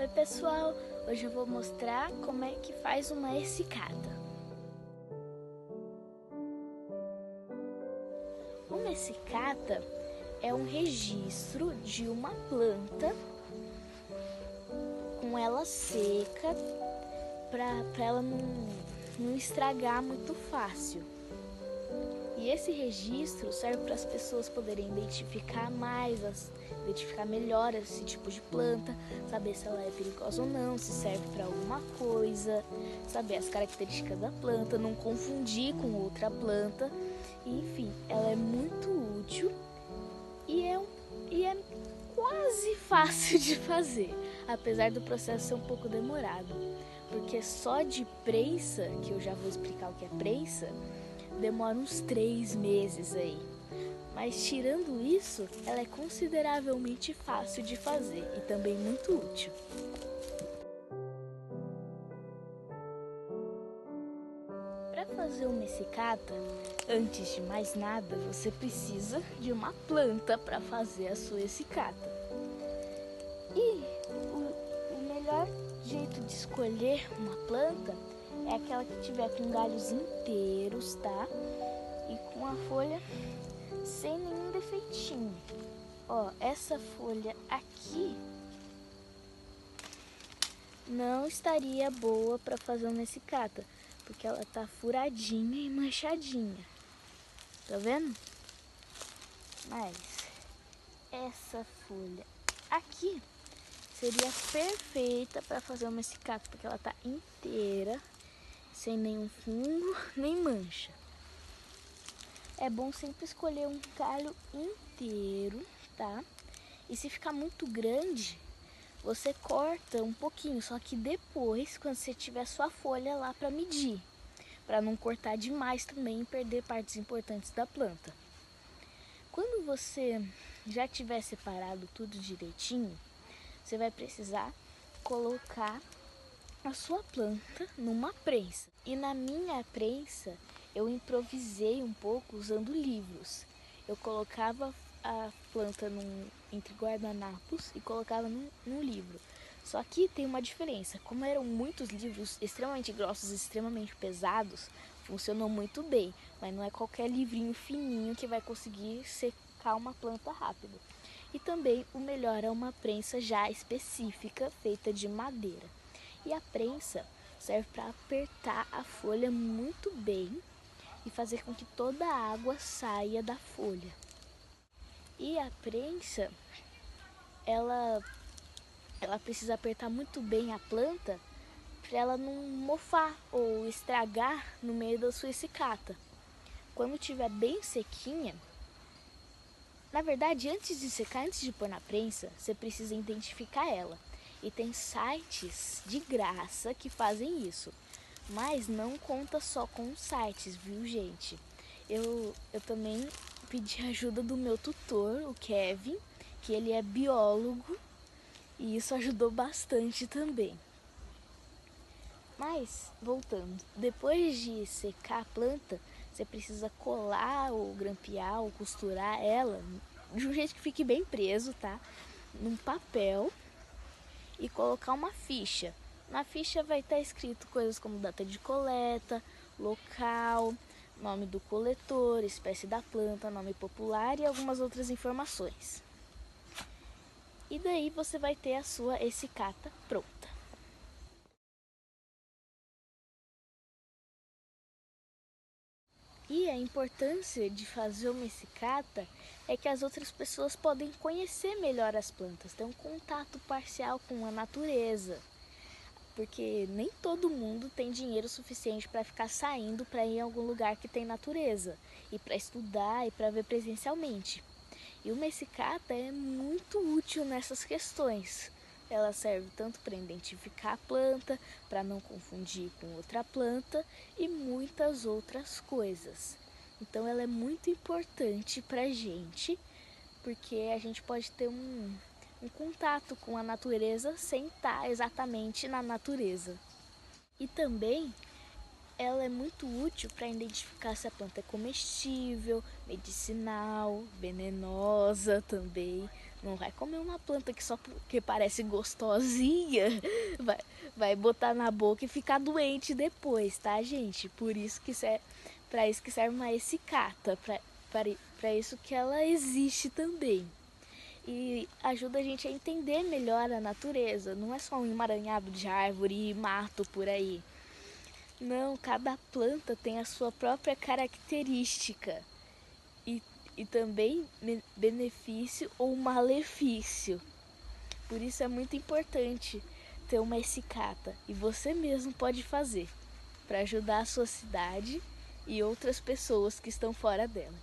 Oi pessoal, hoje eu vou mostrar como é que faz uma essicata. Uma essicata é um registro de uma planta com ela seca para ela não estragar muito fácil. E esse registro serve para as pessoas poderem identificar melhor esse tipo de planta, saber se ela é perigosa ou não, se serve para alguma coisa, saber as características da planta, não confundir com outra planta. Enfim, ela é muito útil e é quase fácil de fazer, apesar do processo ser um pouco demorado, porque só de prensa, que eu já vou explicar o que é prensa, demora uns 3 meses aí. Mas tirando isso, ela é consideravelmente fácil de fazer e também muito útil. Para fazer uma essicata, antes de mais nada, você precisa de uma planta para fazer a sua essicata. E o melhor jeito de escolher uma planta é aquela que tiver com galhos inteiros, tá? E com a folha sem nenhum defeitinho. Ó, essa folha aqui não estaria boa para fazer uma essicata, porque ela tá furadinha e manchadinha. Tá vendo? Mas essa folha aqui seria perfeita para fazer uma essicata, porque ela tá inteira, sem nenhum fungo nem mancha. É bom sempre escolher um galho inteiro, tá? E se ficar muito grande, você corta um pouquinho, só que depois, quando você tiver sua folha lá para medir, para não cortar demais também e perder partes importantes da planta. Quando você já tiver separado tudo direitinho, você vai precisar colocar a sua planta numa prensa. E na minha prensa, eu improvisei um pouco usando livros. Eu colocava a planta entre guardanapos e colocava num livro. Só que tem uma diferença. Como eram muitos livros extremamente grossos e extremamente pesados, funcionou muito bem. Mas não é qualquer livrinho fininho que vai conseguir secar uma planta rápido. E também o melhor é uma prensa já específica, feita de madeira. E a prensa serve para apertar a folha muito bem e fazer com que toda a água saia da folha. E a prensa, ela precisa apertar muito bem a planta para ela não mofar ou estragar no meio da sua essicata. Quando estiver bem sequinha, na verdade, antes de secar, antes de pôr na prensa, você precisa identificar ela. E tem sites de graça que fazem isso. Mas não conta só com sites, viu, gente? Eu também pedi ajuda do meu tutor, o Kevin, que ele é biólogo, e isso ajudou bastante também. Mas, voltando, depois de secar a planta, você precisa colar ou grampear ou costurar ela de um jeito que fique bem preso, tá? Num papel e colocar uma ficha. Na ficha vai estar escrito coisas como data de coleta, local, nome do coletor, espécie da planta, nome popular e algumas outras informações. E daí você vai ter a sua essicata pronta. E a importância de fazer uma essicata é que as outras pessoas podem conhecer melhor as plantas, ter um contato parcial com a natureza. Porque nem todo mundo tem dinheiro suficiente para ficar saindo para ir em algum lugar que tem natureza, e para estudar e para ver presencialmente. E uma essicata é muito útil nessas questões. Ela serve tanto para identificar a planta, para não confundir com outra planta e muitas outras coisas. Então ela é muito importante para a gente, porque a gente pode ter um contato com a natureza sem estar exatamente na natureza. E também ela é muito útil para identificar se a planta é comestível, medicinal, venenosa também, Não vai comer uma planta que só porque parece gostosinha vai botar na boca e ficar doente depois, tá, gente? Por isso que para isso que serve uma essicata, para isso que ela existe também. E ajuda a gente a entender melhor a natureza. Não é só um emaranhado de árvore e mato por aí. Não, cada planta tem a sua própria característica e também benefício ou malefício. Por isso é muito importante ter uma essicata e você mesmo pode fazer para ajudar a sua cidade e outras pessoas que estão fora dela.